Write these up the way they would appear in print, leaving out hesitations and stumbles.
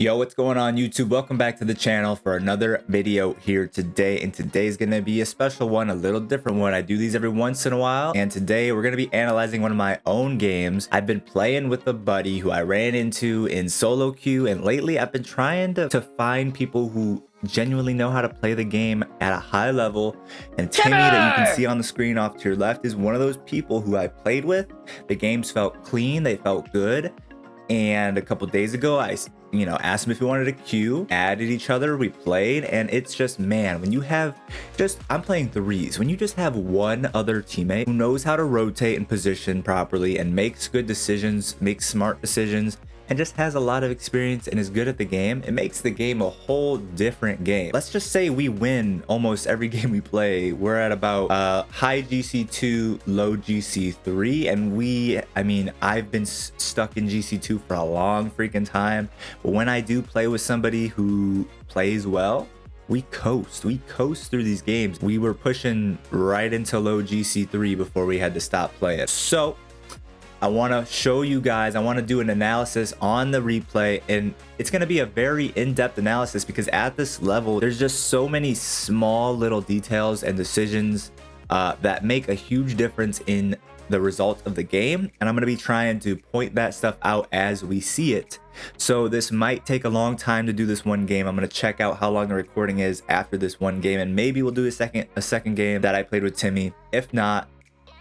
Yo, what's going on YouTube? Welcome back to the channel for another video here today. And today's gonna be a special one, a little different one. I do these every once in a while. And today we're gonna be analyzing one of my own games. I've been playing with a buddy who I ran into in solo queue. And lately I've been trying to find people who genuinely know how to play the game at a high level. And Timmy, that you can see on the screen off to your left, is one of those people who I played with. The games felt clean, they felt good. And a couple days ago, I asked him if he wanted a queue, added each other, we played, and it's just, man, when you have I'm playing threes, when you just have one other teammate who knows how to rotate and position properly and makes good decisions, makes smart decisions, and just has a lot of experience and is good at the game, it makes the game a whole different game. Let's just say we win almost every game we play. We're at about high GC2, low GC3, and I've been stuck in GC2 for a long freaking time. But when I do play with somebody who plays well, we coast through these games. We were pushing right into low GC3 before we had to stop playing. So I want to show you guys, I want to do an analysis on the replay, and it's going to be a very in-depth analysis because at this level, there's just so many small little details and decisions that make a huge difference in the result of the game. And I'm going to be trying to point that stuff out as we see it. So this might take a long time to do this one game. I'm going to check out how long the recording is after this one game, and maybe we'll do a second game that I played with Timmy. If not,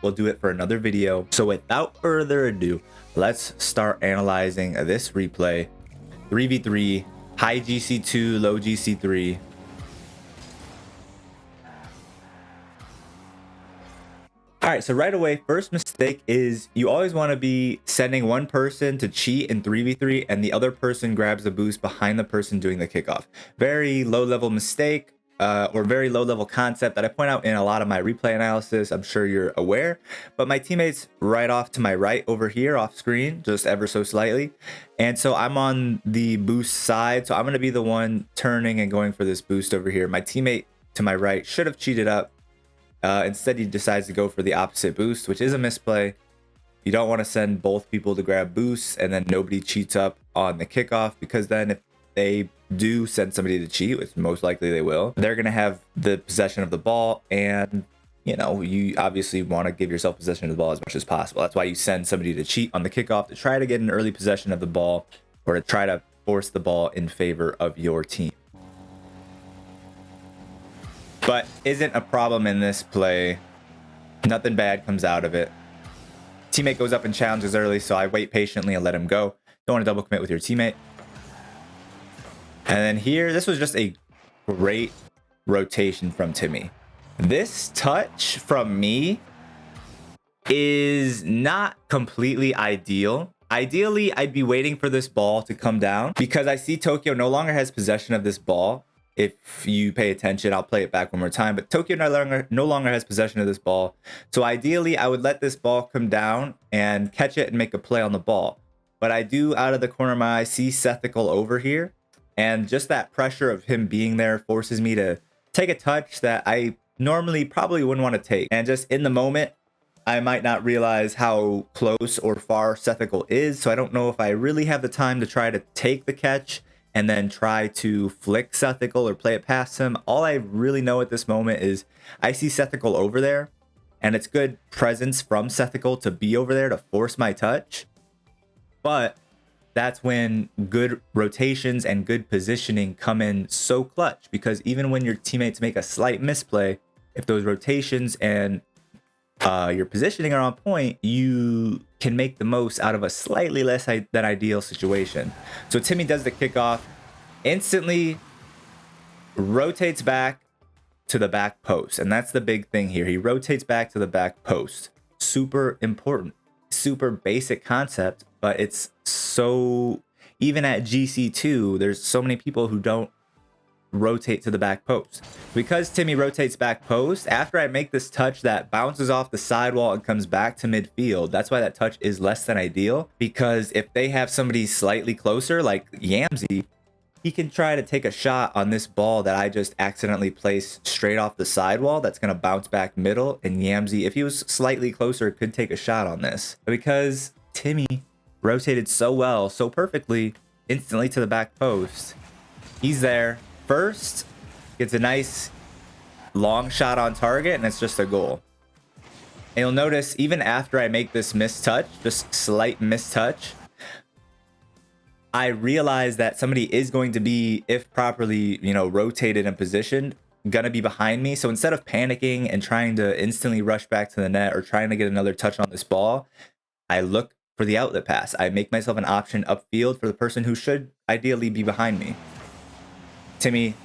we'll do it for another video. So without further ado, let's start analyzing this replay. 3v3, high GC2, low GC3. All right, so right away, first mistake is you always want to be sending one person to cheat in 3v3 and the other person grabs the boost behind the person doing the kickoff. Very low level mistake. Or very low level concept that I point out in a lot of my replay analysis. I'm sure you're aware, but my teammate's right off to my right over here off screen, just ever so slightly. And so I'm on the boost side. So I'm going to be the one turning and going for this boost over here. My teammate to my right should have cheated up. Instead, he decides to go for the opposite boost, which is a misplay. You don't want to send both people to grab boosts and then nobody cheats up on the kickoff, because then if they do send somebody to cheat, which most likely they will, they're going to have the possession of the ball, and you obviously want to give yourself possession of the ball as much as possible. That's why you send somebody to cheat on the kickoff, to try to get an early possession of the ball or to try to force the ball in favor of your team. But isn't a problem in this play. Nothing bad comes out of it. Teammate goes up and challenges early, so I wait patiently and let him go. Don't want to double commit with your teammate. And then here, this was just a great rotation from Timmy. This touch from me is not completely ideal. Ideally, I'd be waiting for this ball to come down because I see Tokyo no longer has possession of this ball. If you pay attention, I'll play it back one more time, but Tokyo no longer has possession of this ball. So ideally, I would let this ball come down and catch it and make a play on the ball. But I do, out of the corner of my eye, see Sethical over here. And just that pressure of him being there forces me to take a touch that I normally probably wouldn't want to take. And just in the moment, I might not realize how close or far Sethical is. So I don't know if I really have the time to try to take the catch and then try to flick Sethical or play it past him. All I really know at this moment is I see Sethical over there, and it's good presence from Sethical to be over there to force my touch. But that's when good rotations and good positioning come in so clutch, because even when your teammates make a slight misplay, if those rotations and your positioning are on point, you can make the most out of a slightly less than ideal situation. So Timmy does the kickoff, instantly rotates back to the back post. And that's the big thing here. He rotates back to the back post. Super important, super basic concept, but it's so, even at GC2, there's so many people who don't rotate to the back post. Because Timmy rotates back post, after I make this touch that bounces off the sidewall and comes back to midfield, that's why that touch is less than ideal. Because if they have somebody slightly closer, like Yamzy, he can try to take a shot on this ball that I just accidentally placed straight off the sidewall that's going to bounce back middle, and Yamzy, if he was slightly closer, could take a shot on this. But because Timmy rotated so well, so perfectly, instantly to the back post. He's there first, gets a nice long shot on target, and it's just a goal. And you'll notice even after I make this mistouch, just slight mistouch, I realize that somebody is going to be, if properly, rotated and positioned, gonna be behind me. So instead of panicking and trying to instantly rush back to the net or trying to get another touch on this ball, I look for the outlet pass. I make myself an option upfield for the person who should ideally be behind me. Timmy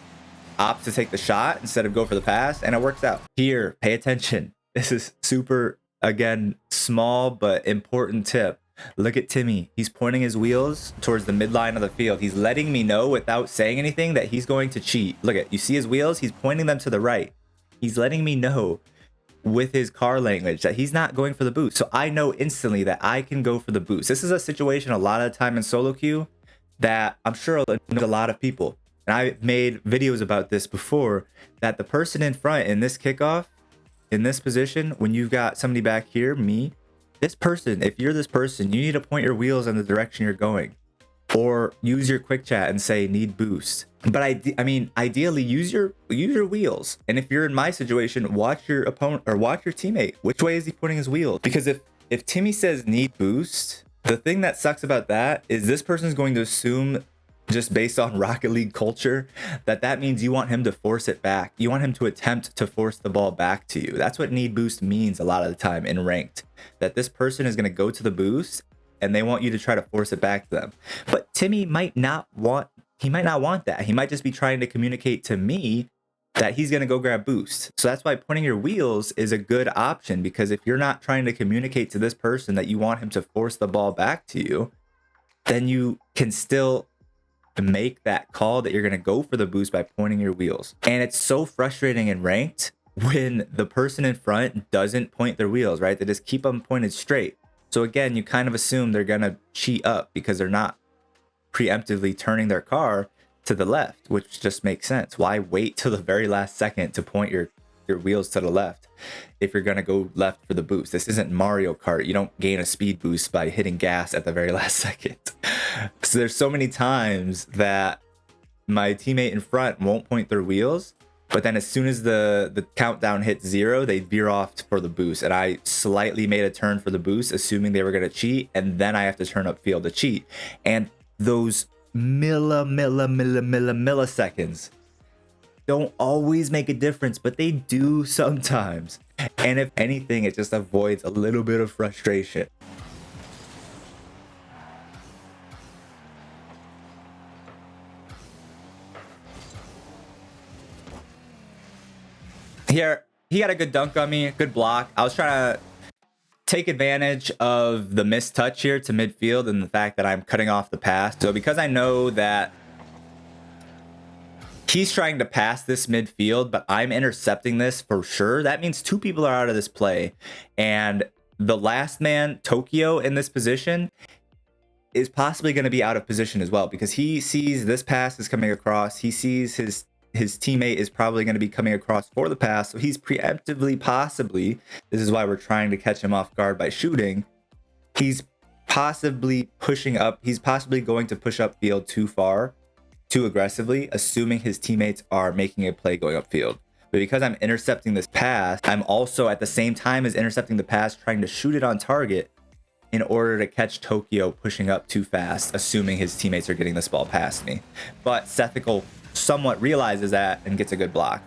opts to take the shot instead of go for the pass, and it works out. Here, pay attention. This is super, again, small but important tip. Look at Timmy. He's pointing his wheels towards the midline of the field. He's letting me know without saying anything that he's going to cheat. Look at, you see his wheels? He's pointing them to the right. He's letting me know with his car language that he's not going for the boost. So I know instantly that I can go for the boost. This is a situation a lot of the time in solo queue that I'm sure knows a lot of people. And I've made videos about this before, that the person in front in this kickoff, in this position, when you've got somebody back here, me, this person, if you're this person, you need to point your wheels in the direction you're going, or use your quick chat and say need boost. But I mean, ideally use your wheels. And if you're in my situation, watch your opponent or watch your teammate. Which way is he pointing his wheels? Because if Timmy says need boost, the thing that sucks about that is this person's going to assume, just based on Rocket League culture, that means you want him to force it back. You want him to attempt to force the ball back to you. That's what need boost means a lot of the time in ranked, that this person is going to go to the boost and they want you to try to force it back to them. But Timmy might not want that. He might just be trying to communicate to me that he's going to go grab boost. So that's why pointing your wheels is a good option, because if you're not trying to communicate to this person that you want him to force the ball back to you, then you can still make that call that you're going to go for the boost by pointing your wheels. And it's so frustrating in ranked when the person in front doesn't point their wheels, right? They just keep them pointed straight. So again, you kind of assume they're going to cheat up because they're not preemptively turning their car to the left, which just makes sense. Why wait till the very last second to point your wheels to the left if you're going to go left for the boost? This isn't Mario Kart. You don't gain a speed boost by hitting gas at the very last second. So there's so many times that my teammate in front won't point their wheels, but then as soon as the countdown hits 0, they veer off for the boost, and I slightly made a turn for the boost assuming they were going to cheat, and then I have to turn upfield to cheat. And those milliseconds don't always make a difference, but they do sometimes. And if anything, it just avoids a little bit of frustration. Here, he got a good dunk on me, good block. I was trying to take advantage of the missed touch here to midfield and the fact that I'm cutting off the pass. So because I know that he's trying to pass this midfield, but I'm intercepting this for sure, that means 2 people are out of this play. And the last man, Tokyo, in this position is possibly going to be out of position as well, because he sees this pass is coming across. He sees his teammate is probably going to be coming across for the pass. So he's preemptively, possibly, this is why we're trying to catch him off guard by shooting. He's possibly pushing up. He's possibly going to push upfield too far, too aggressively, assuming his teammates are making a play going upfield. But because I'm intercepting this pass, I'm also at the same time as intercepting the pass trying to shoot it on target in order to catch Tokyo pushing up too fast, assuming his teammates are getting this ball past me. But Sethical somewhat realizes that and gets a good block.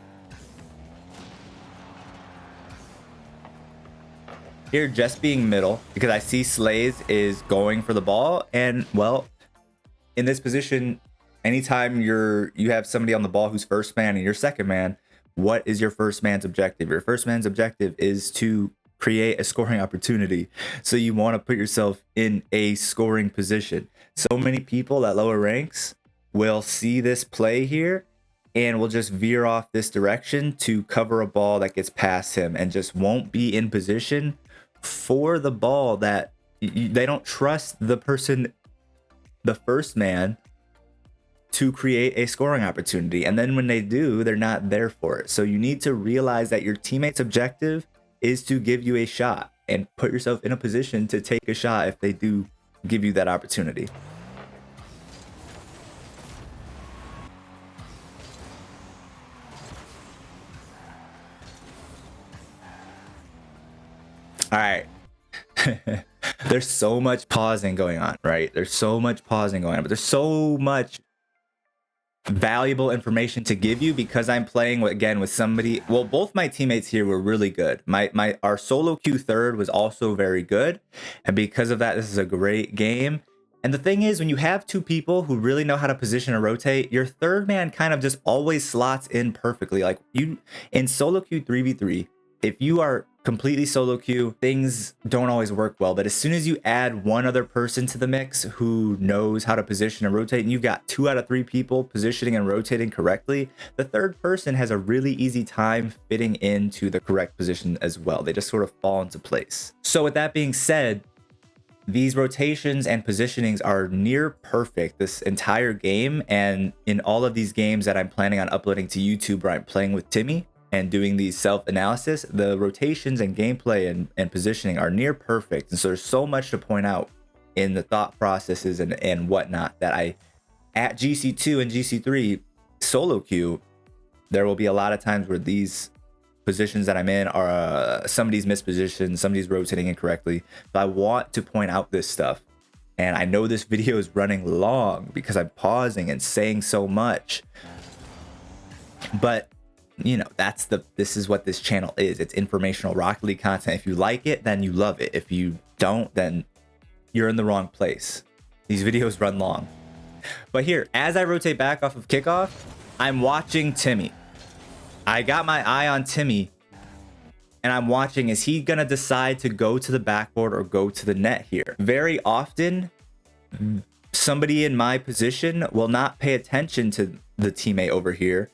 Here, just being middle, because I see Slays is going for the ball, and well, in this position, anytime you have somebody on the ball who's first man and you're second man, what is your first man's objective? Your first man's objective is to create a scoring opportunity. So you want to put yourself in a scoring position. So many people at lower ranks will see this play here and will just veer off this direction to cover a ball that gets past him and just won't be in position for the ball that they don't trust the person, the first man, to create a scoring opportunity. And then when they do, they're not there for it. So you need to realize that your teammate's objective is to give you a shot and put yourself in a position to take a shot if they do give you that opportunity. All right. There's so much pausing going on, right? There's so much pausing going on, but there's so much valuable information to give you because I'm playing again with somebody. Well, both my teammates here were really good. Our solo queue third was also very good, and because of that, this is a great game. And the thing is, when you have two people who really know how to position and rotate, your third man kind of just always slots in perfectly. Like you in solo queue 3v3, if you are completely solo queue, things don't always work well. But as soon as you add one other person to the mix who knows how to position and rotate, and you've got 2 out of 3 people positioning and rotating correctly, the third person has a really easy time fitting into the correct position as well. They just sort of fall into place. So with that being said, these rotations and positionings are near perfect this entire game. And in all of these games that I'm planning on uploading to YouTube where I'm playing with Timmy and doing these self-analysis, the rotations and gameplay and positioning are near perfect. And so there's so much to point out in the thought processes and whatnot that at GC2 and GC3 solo queue, there will be a lot of times where these positions that I'm in are somebody's mispositioned, somebody's rotating incorrectly. So I want to point out this stuff. And I know this video is running long because I'm pausing and saying so much. But you know, this is what this channel is. It's informational Rocket League content. If you like it, then you love it. If you don't, then you're in the wrong place. These videos run long. But here, as I rotate back off of kickoff, I'm watching Timmy. I got my eye on Timmy and I'm watching, is he gonna decide to go to the backboard or go to the net here? Very often, somebody in my position will not pay attention to the teammate over here.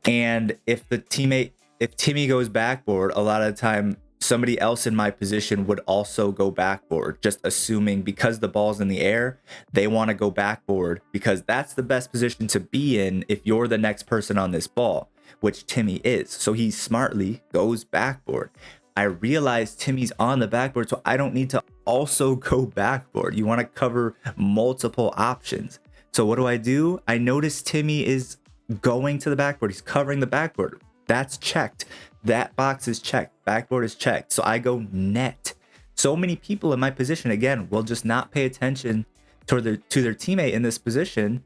And if Timmy goes backboard, a lot of the time, somebody else in my position would also go backboard, just assuming because the ball's in the air, they want to go backboard because that's the best position to be in if you're the next person on this ball, which Timmy is. So he smartly goes backboard. I realize Timmy's on the backboard, so I don't need to also go backboard. You want to cover multiple options. So what do? I notice Timmy is going to the backboard. He's covering the backboard. That's checked. That box is checked. Backboard is checked. So I go net. So many people in my position, again, will just not pay attention to their teammate in this position.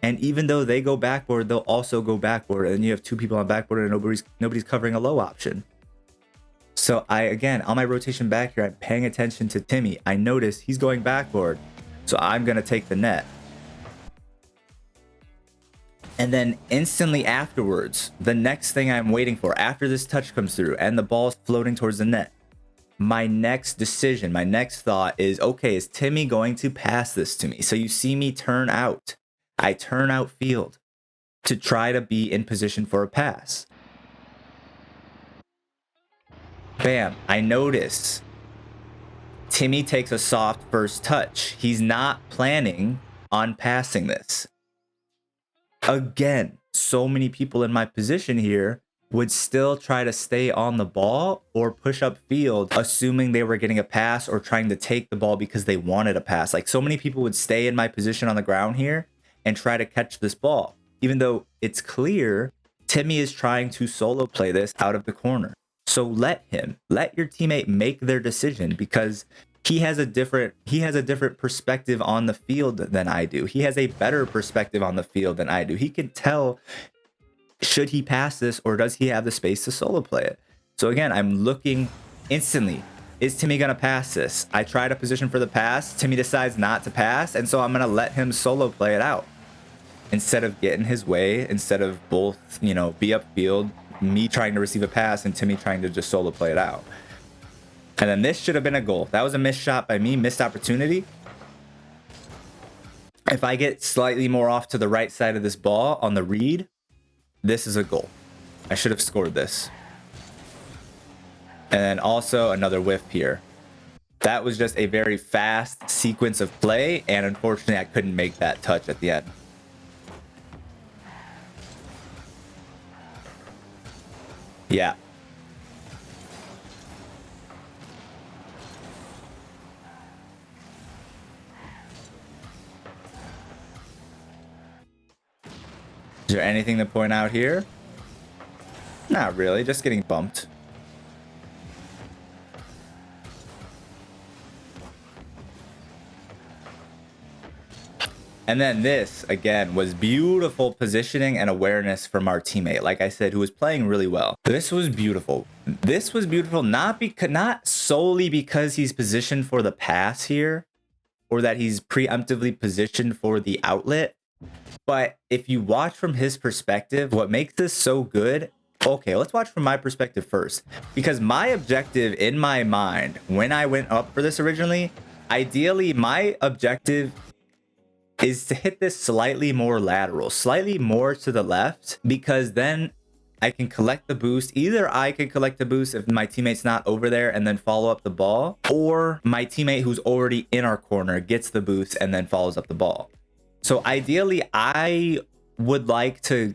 And even though they go backboard, they'll also go backboard. And you have 2 people on backboard and nobody's covering a low option. So again, on my rotation back here, I'm paying attention to Timmy. I notice he's going backboard. So I'm going to take the net. And then instantly afterwards, the next thing I'm waiting for after this touch comes through and the ball's floating towards the net, my next decision, my next thought is, okay, is Timmy going to pass this to me? So you see me turn out. I turn out field to try to be in position for a pass. Bam, I notice Timmy takes a soft first touch. He's not planning on passing this. Again, so many people in my position here would still try to stay on the ball or push up field, assuming they were getting a pass or trying to take the ball because they wanted a pass. Like so many people would stay in my position on the ground here and try to catch this ball, even though it's clear Timmy is trying to solo play this out of the corner. So let your teammate make their decision because he has a different perspective on the field than I do. He has a better perspective on the field than I do. He can tell, should he pass this or does he have the space to solo play it? So again, I'm looking instantly. Is Timmy going to pass this? I try to position for the pass. Timmy decides not to pass. And so I'm going to let him solo play it out instead of getting his way, instead of both, be upfield, me trying to receive a pass and Timmy trying to just solo play it out. And then this should have been a goal. That was a missed shot by me, missed opportunity. If I get slightly more off to the right side of this ball on the read, this is a goal. I should have scored this. And then also another whiff here. That was just a very fast sequence of play, and unfortunately I couldn't make that touch at the end. Yeah. Is there anything to point out here? Not really, just getting bumped. And then this, again, was beautiful positioning and awareness from our teammate, like I said, who was playing really well. This was beautiful. This was beautiful, not solely because he's positioned for the pass here, or that he's preemptively positioned for the outlet. But if you watch from his perspective, what makes this so good... Okay, let's watch from my perspective first. Because my objective in my mind, when I went up for this originally, ideally, my objective is to hit this slightly more lateral, slightly more to the left, because then I can collect the boost. Either I can collect the boost if my teammate's not over there and then follow up the ball, or my teammate who's already in our corner gets the boost and then follows up the ball. So ideally, I would like to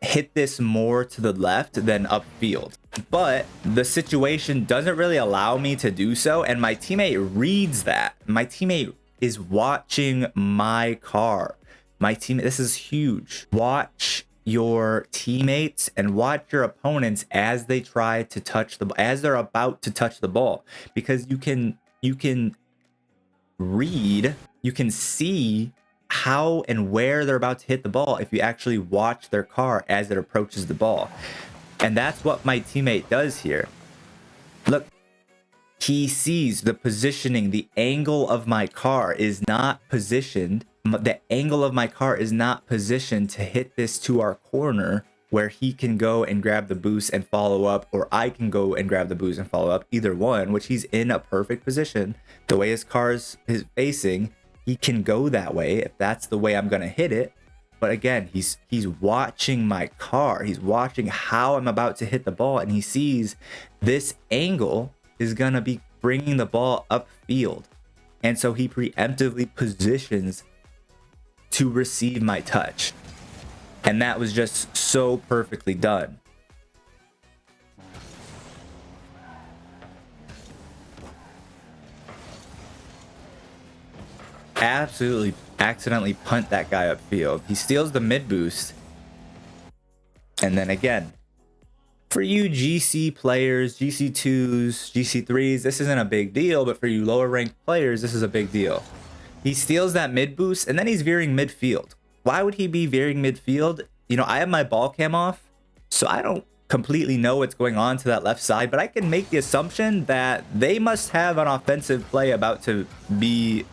hit this more to the left than upfield, but the situation doesn't really allow me to do so, and my teammate reads that. My teammate is watching my car. My team, this is huge. Watch your teammates and watch your opponents as they try to touch the, as they're about to touch the ball, because you can read, you can see how and where they're about to hit the ball if you actually watch their car as it approaches the ball. And that's what my teammate does here. Look, he sees the positioning. The angle of my car is not positioned. The angle of my car is not positioned to hit this to our corner where he can go and grab the boost and follow up, or I can go and grab the boost and follow up, either one, which he's in a perfect position. The way his car is facing, he can go that way if that's the way I'm going to hit it. But again, he's watching my car. He's watching how I'm about to hit the ball, and he sees this angle is going to be bringing the ball upfield. And so he preemptively positions to receive my touch. And that was just so perfectly done. Absolutely accidentally punt that guy upfield. He steals the mid boost. And then again, for you GC players, GC2s, GC3s, this isn't a big deal, but for you lower ranked players, this is a big deal. He steals that mid boost and then he's veering midfield. Why would he be veering midfield? You know, I have my ball cam off, so I don't completely know what's going on to that left side, but I can make the assumption that they must have an offensive play about to be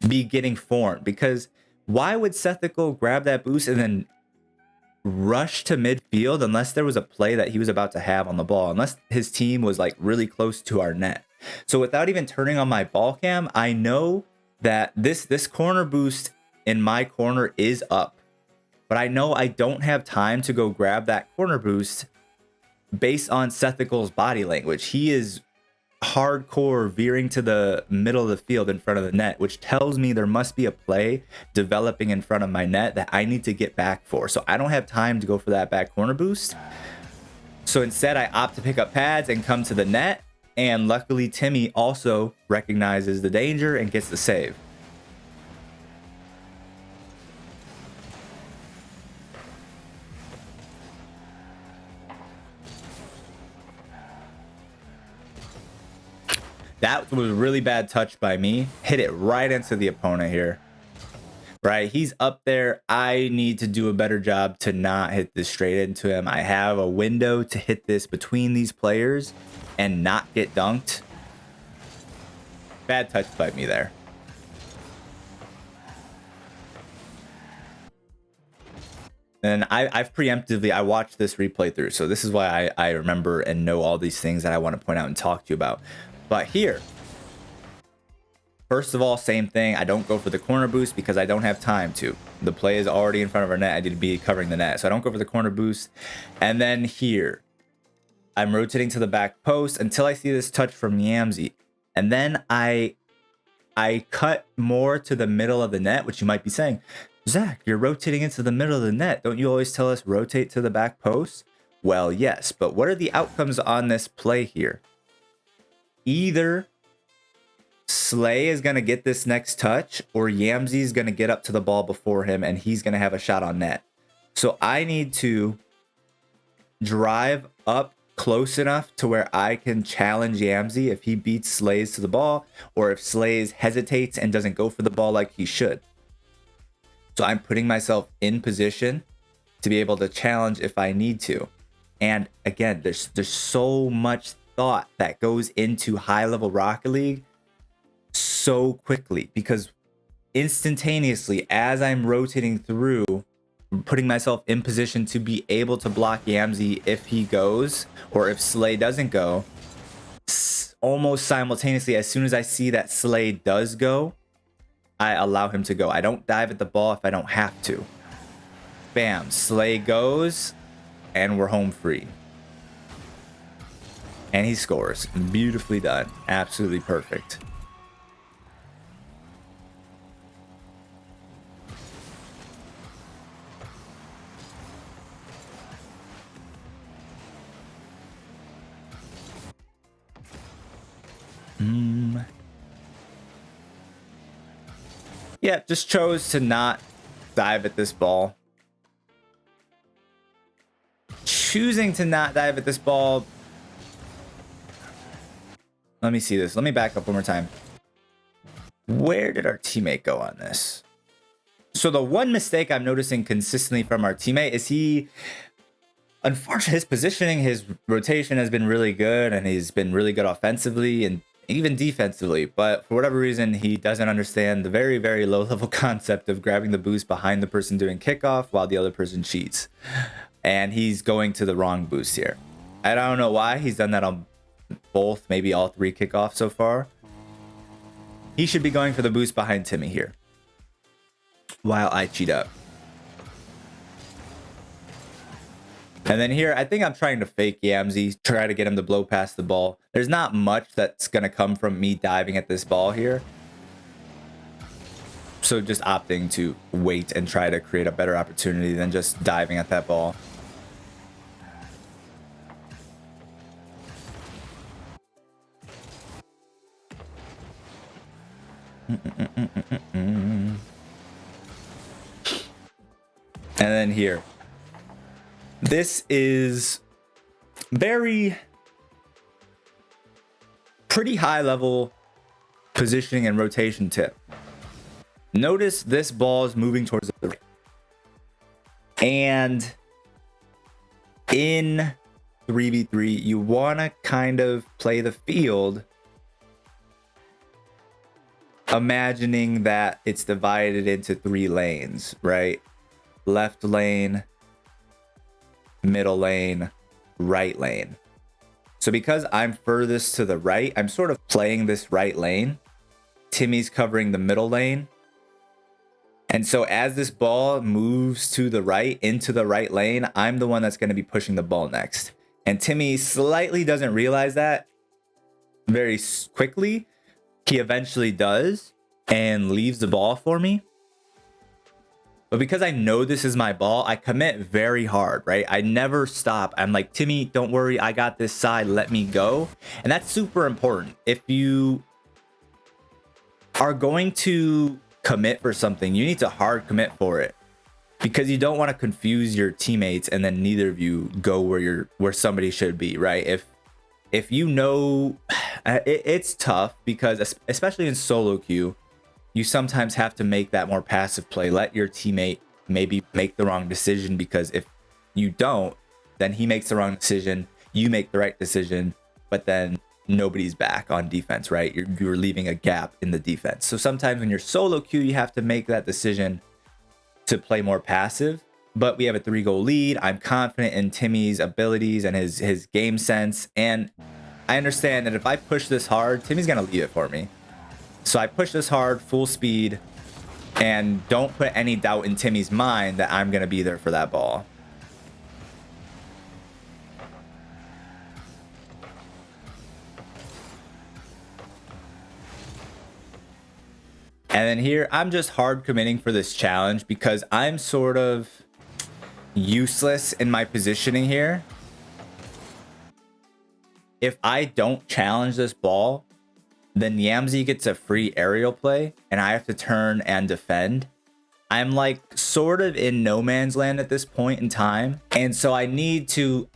getting formed, because why would Sethical grab that boost and then rush to midfield unless there was a play that he was about to have on the ball, unless his team was like really close to our net? So without even turning on my ball cam, I know that this corner boost in my corner is up, but I know I don't have time to go grab that corner boost based on Sethical's body language. He is hardcore veering to the middle of the field in front of the net, which tells me there must be a play developing in front of my net that I need to get back for. So I don't have time to go for that back corner boost. So instead I opt to pick up pads and come to the net. And luckily Timmy also recognizes the danger and gets the save. That was a really bad touch by me. Hit it right into the opponent here. Right, he's up there. I need to do a better job to not hit this straight into him. I have a window to hit this between these players and not get dunked. Bad touch by me there. And I've preemptively, I watched this replay through. So this is why I remember and know all these things that I want to point out and talk to you about. But here, first of all, same thing. I don't go for the corner boost because I don't have time to. The play is already in front of our net. I need to be covering the net. So I don't go for the corner boost. And then here, I'm rotating to the back post until I see this touch from Yamsey. And then I cut more to the middle of the net, which you might be saying, Zach, you're rotating into the middle of the net. Don't you always tell us rotate to the back post? Well, yes, but what are the outcomes on this play here? Either Slay is going to get this next touch, or Yamsey is going to get up to the ball before him and he's going to have a shot on net. So I need to drive up close enough to where I can challenge Yamsey if he beats Slays to the ball, or if Slays hesitates and doesn't go for the ball like he should. So I'm putting myself in position to be able to challenge if I need to. And again, there's so much thought that goes into high level Rocket League so quickly, because instantaneously as I'm rotating through, putting myself in position to be able to block Yamzi if he goes, or if Slay doesn't go, almost simultaneously, as soon as I see that Slay does go, I allow him to go. I don't dive at the ball if I don't have to. Bam, Slay goes, and we're home free. And he scores. Beautifully done. Absolutely perfect. Yeah, just chose to not dive at this ball. Choosing to not dive at this ball. Let me see this. Let me back up one more time. Where did our teammate go on this? So the one mistake I'm noticing consistently from our teammate is unfortunately, his positioning, his rotation has been really good, and he's been really good offensively and even defensively, but for whatever reason, he doesn't understand the very, very low level concept of grabbing the boost behind the person doing kickoff while the other person cheats. And he's going to the wrong boost here. I don't know why he's done that on both, maybe all three kickoffs so far. He should be going for the boost behind Timmy here while I cheat up. And then here, I think I'm trying to fake Yamzi, try to get him to blow past the ball. There's not much that's going to come from me diving at this ball here. So just opting to wait and try to create a better opportunity than just diving at that ball. And then here. This is pretty high level positioning and rotation tip. Notice this ball is moving towards the right. And in 3v3, you want to kind of play the field imagining that it's divided into 3 lanes, right? Left lane, middle lane, right lane. So because I'm furthest to the right, I'm sort of playing this right lane. Timmy's covering the middle lane. And so as this ball moves to the right, into the right lane, I'm the one that's going to be pushing the ball next. And Timmy slightly doesn't realize that very quickly. He eventually does and leaves the ball for me. But because I know this is my ball, I commit very hard, right? I never stop. I'm like, Timmy, don't worry. I got this side. Let me go. And that's super important. If you are going to commit for something, you need to hard commit for it, because you don't want to confuse your teammates and then neither of you go where somebody should be, right? If you know, it's tough because especially in solo queue, you sometimes have to make that more passive play. Let your teammate maybe make the wrong decision, because if you don't, then he makes the wrong decision, you make the right decision, but then nobody's back on defense, right? You're leaving a gap in the defense. So sometimes when you're solo queue, you have to make that decision to play more passive. But we have a 3-goal lead. I'm confident in Timmy's abilities and his game sense. And I understand that if I push this hard, Timmy's going to leave it for me. So I push this hard, full speed, and don't put any doubt in Timmy's mind that I'm going to be there for that ball. And then here, I'm just hard committing for this challenge because I'm sort of useless in my positioning here. If I don't challenge this ball, then Yamzi gets a free aerial play and I have to turn and defend. I'm like sort of in no man's land at this point in time. And so I need to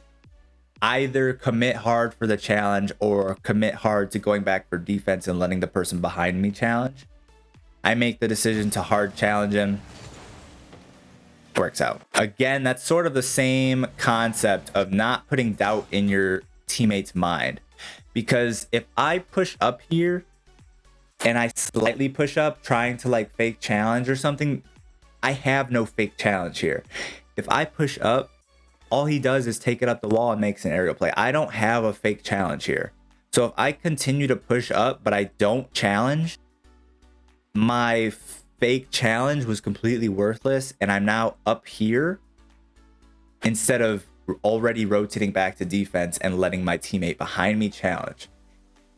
either commit hard for the challenge or commit hard to going back for defense and letting the person behind me challenge. I make the decision to hard challenge him. works out. Again, that's sort of the same concept of not putting doubt in your teammate's mind. Because if I push up here and I slightly push up trying to like fake challenge or something, I have no fake challenge here. If I push up, all he does is take it up the wall and makes an aerial play. I don't have a fake challenge here. So if I continue to push up, but I don't challenge, my fake challenge was completely worthless. And I'm now up here instead of already rotating back to defense and letting my teammate behind me challenge,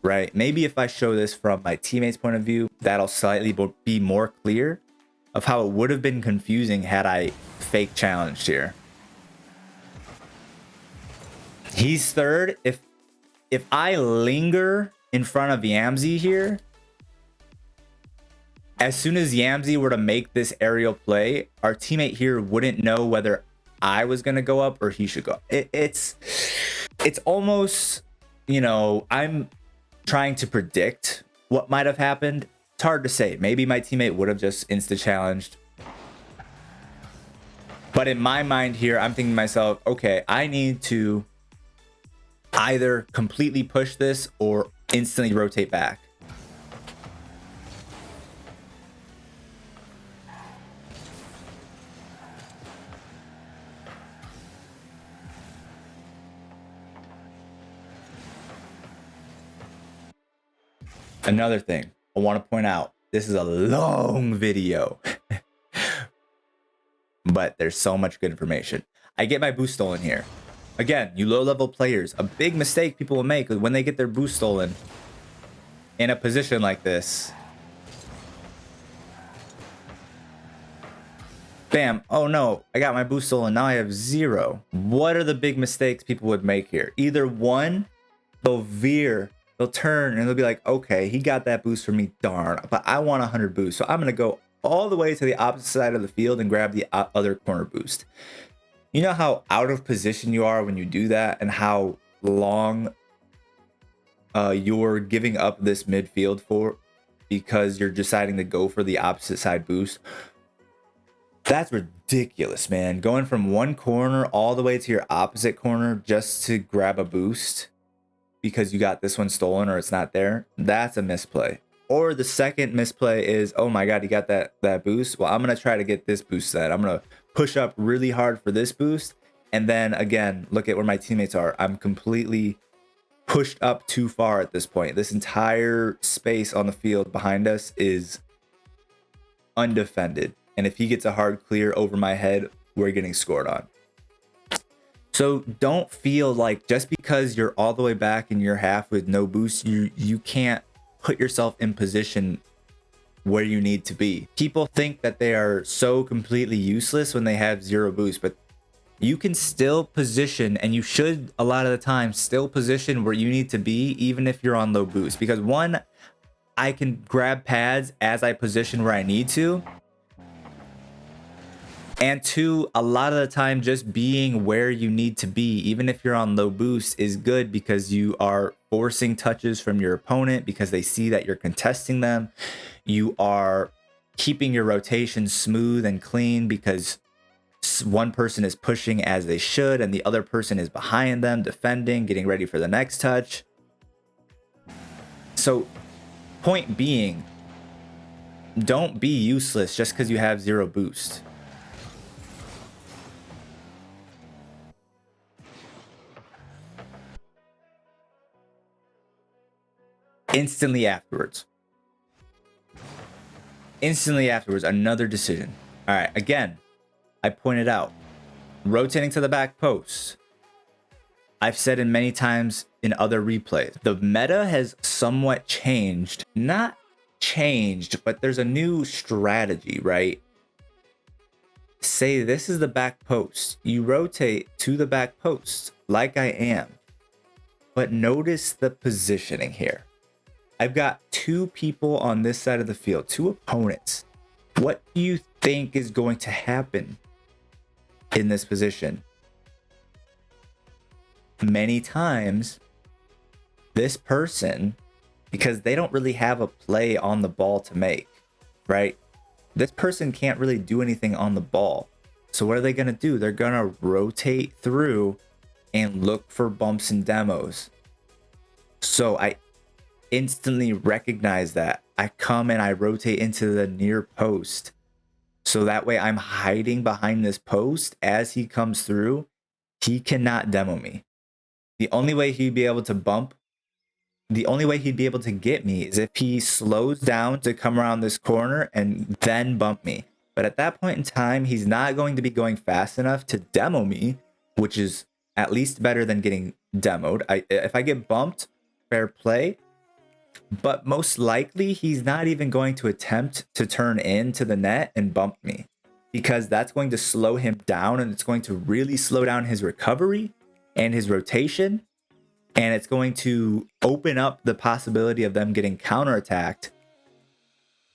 right? Maybe if I show this from my teammate's point of view, that'll slightly be more clear of how it would have been confusing had I fake challenged here. He's third. If I linger in front of Yamzi here, as soon as Yamzi were to make this aerial play, our teammate here wouldn't know whether I was going to go up or he should go. It's almost, you know, I'm trying to predict what might have happened. It's hard to say. Maybe my teammate would have just insta-challenged. But in my mind here, I'm thinking to myself, okay, I need to either completely push this or instantly rotate back. Another thing I want to point out, this is a long video, but there's so much good information. I get my boost stolen here. Again, you low-level players, a big mistake people will make when they get their boost stolen in a position like this. Bam. Oh no, I got my boost stolen. Now I have 0. What are the big mistakes people would make here? Either one, they'll veer, they'll turn, and they'll be like, okay, he got that boost for me, darn, but I want 100 boost. So I'm going to go all the way to the opposite side of the field and grab the other corner boost. You know how out of position you are when you do that, and how long you're giving up this midfield for because you're deciding to go for the opposite side boost? That's ridiculous, man. Going from one corner all the way to your opposite corner just to grab a boost because you got this one stolen or it's not there. That's a misplay. Or the second misplay is, oh my God, you got that boost. Well, I'm going to try to get this boost set. I'm going to push up really hard for this boost. And then again, look at where my teammates are. I'm completely pushed up too far at this point. This entire space on the field behind us is undefended. And if he gets a hard clear over my head, we're getting scored on. So don't feel like just because you're all the way back in your half with no boost, you can't put yourself in position where you need to be. People think that they are so completely useless when they have 0 boost, but you can still position, and you should a lot of the time still position where you need to be, even if you're on low boost. Because one, I can grab pads as I position where I need to. And two, a lot of the time just being where you need to be, even if you're on low boost, is good because you are forcing touches from your opponent because they see that you're contesting them. You are keeping your rotation smooth and clean because one person is pushing as they should and the other person is behind them, defending, getting ready for the next touch. So point being, don't be useless just because you have 0 boost. Instantly afterwards, another decision. All right, again, I pointed out rotating to the back post. I've said it many times in other replays, the meta has somewhat changed. Not changed, but there's a new strategy, right? Say this is the back post. You rotate to the back post like I am. But notice the positioning here. I've got 2 people on this side of the field, 2 opponents. What do you think is going to happen in this position? Many times, this person, because they don't really have a play on the ball to make, right? This person can't really do anything on the ball. So what are they going to do? They're going to rotate through and look for bumps and demos. So I instantly recognize that. I come and I rotate into the near post. So that way I'm hiding behind this post as he comes through. He cannot demo me. The only way he'd be able to get me is if he slows down to come around this corner and then bump me. But at that point in time, he's not going to be going fast enough to demo me, which is at least better than getting demoed. If I get bumped, fair play. But most likely, he's not even going to attempt to turn into the net and bump me, because that's going to slow him down, and it's going to really slow down his recovery and his rotation. And it's going to open up the possibility of them getting counterattacked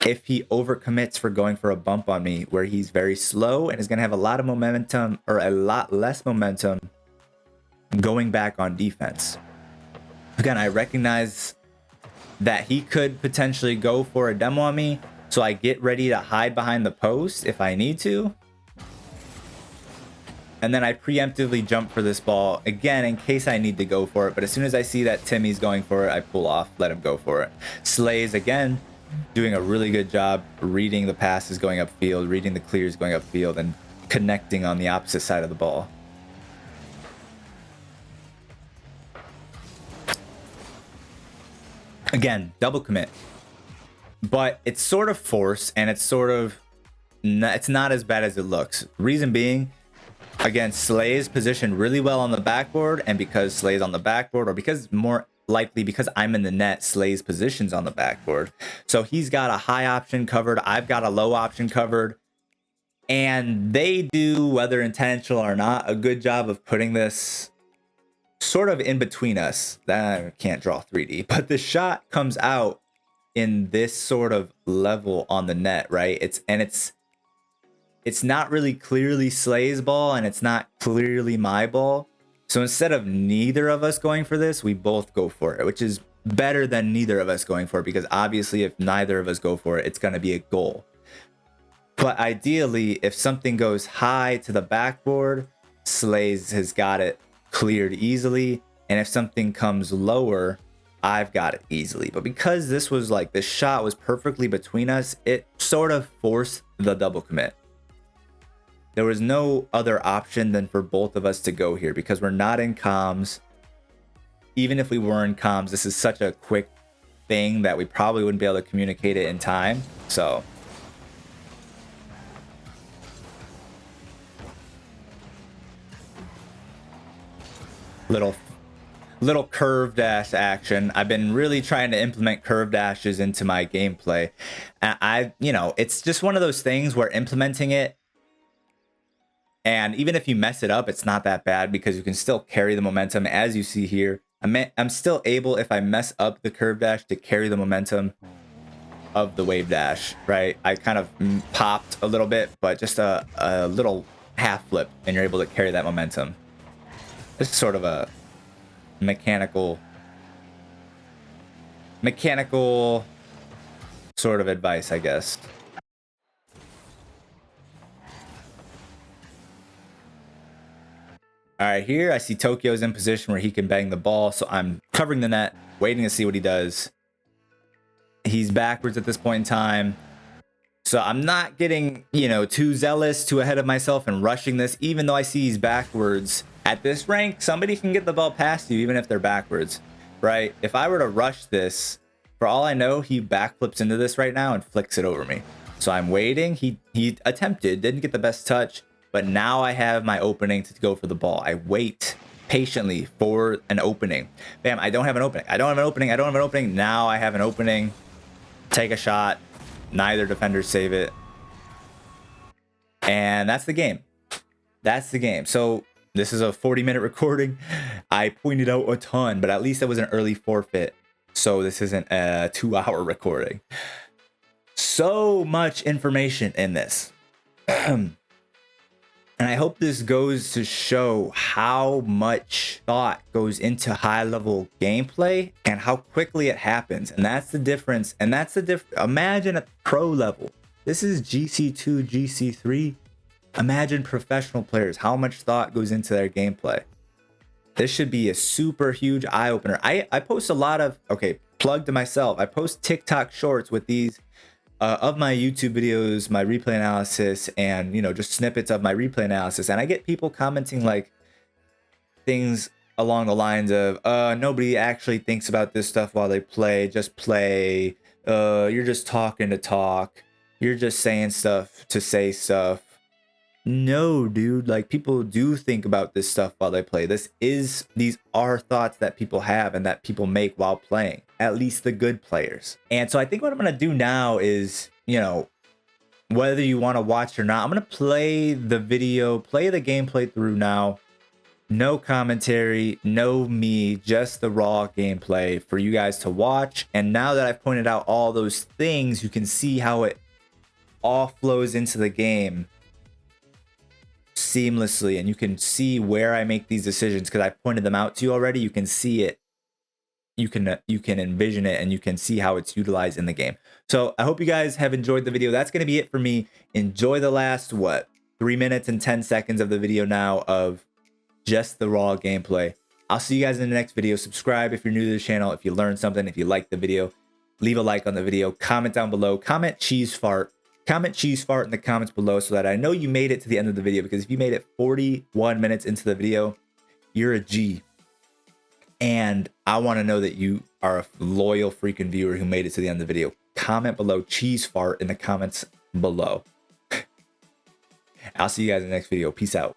if he overcommits for going for a bump on me, where he's very slow and is going to have a lot of momentum, or a lot less momentum, going back on defense. Again, I recognize that he could potentially go for a demo on me, so I get ready to hide behind the post if I need to. And then I preemptively jump for this ball, again, in case I need to go for it. But as soon as I see that Timmy's going for it, I pull off, let him go for it. Slays, again, doing a really good job reading the passes going upfield, reading the clears going upfield, and connecting on the opposite side of the ball. Again, double commit. But it's sort of forced, and it's not as bad as it looks. Reason being, again, Slay's positioned really well on the backboard, and because Slay's on the backboard, or because more likely because I'm in the net, Slay's position's on the backboard. So he's got a high option covered, I've got a low option covered, and they do, whether intentional or not, a good job of putting this sort of in between us. I can't draw 3D, but the shot comes out in this sort of level on the net, right? It's not really clearly Slay's ball, and it's not clearly my ball. So instead of neither of us going for this, we both go for it, which is better than neither of us going for it, because obviously if neither of us go for it, it's going to be a goal. But ideally, if something goes high to the backboard, Slays has got it cleared easily, and if something comes lower, I've got it easily. But because this shot was perfectly between us, it sort of forced the double commit. There was no other option than for both of us to go here, because we're not in comms. Even if we were in comms, this is such a quick thing that we probably wouldn't be able to communicate it in time. So little curve dash action. I've been really trying to implement curve dashes into my gameplay, and it's just one of those things where implementing it, and even if you mess it up, it's not that bad, because you can still carry the momentum. As you see here, I'm still able, if I mess up the curve dash, to carry the momentum of the wave dash, right? I kind of popped a little bit, but just a little half flip, and you're able to carry that momentum. This is sort of a mechanical sort of advice, I guess. All right, here I see Tokyo's in position where he can bang the ball, so I'm covering the net, waiting to see what he does. He's backwards at this point in time, so I'm not getting, too zealous, too ahead of myself and rushing this, even though I see he's backwards. At this rank, somebody can get the ball past you even if they're backwards, right? If I were to rush this, for all I know, he backflips into this right now and flicks it over me. So I'm waiting. He attempted, didn't get the best touch, but now I have my opening to go for the ball. I wait patiently for an opening. Bam, I don't have an opening. I don't have an opening. I don't have an opening. Now I have an opening. Take a shot. Neither defender save it. And that's the game. That's the game. So this is a 40-minute recording. I pointed out a ton, but at least it was an early forfeit. So this isn't a 2-hour recording. So much information in this. And I hope this goes to show how much thought goes into high-level gameplay and how quickly it happens. And that's the difference. Imagine at pro level. This is GC2, GC3. Imagine professional players, how much thought goes into their gameplay. This should be a super huge eye opener. I post a lot of, okay, plug to myself. I post TikTok shorts with these of my YouTube videos, my replay analysis, and, you know, just snippets of my replay analysis. And I get people commenting like things along the lines of, nobody actually thinks about this stuff while they play, just play. You're just talking to talk. You're just saying stuff to say stuff. No, dude, like people do think about this stuff while they play. These are thoughts that people have and that people make while playing, at least the good players. And so I think what I'm going to do now is, you know, whether you want to watch or not, I'm going to play the video, play the gameplay through now. No commentary, no me, just the raw gameplay for you guys to watch. And now that I've pointed out all those things, you can see how it all flows into the game seamlessly, and you can see where I make these decisions because I pointed them out to you already. You can see it, you can envision it, and you can see how it's utilized in the game. So I hope you guys have enjoyed the video. That's going to be it for me. Enjoy the last 3 minutes and 10 seconds of the video now of just the raw gameplay. I'll see you guys in the next video. Subscribe if you're new to the channel, if you learned something, if you liked the video. Leave a like on the video, comment down below, comment cheese fart in the comments below so that I know you made it to the end of the video, because if you made it 41 minutes into the video, you're a G. And I want to know that you are a loyal freaking viewer who made it to the end of the video. Comment below cheese fart in the comments below. I'll see you guys in the next video. Peace out.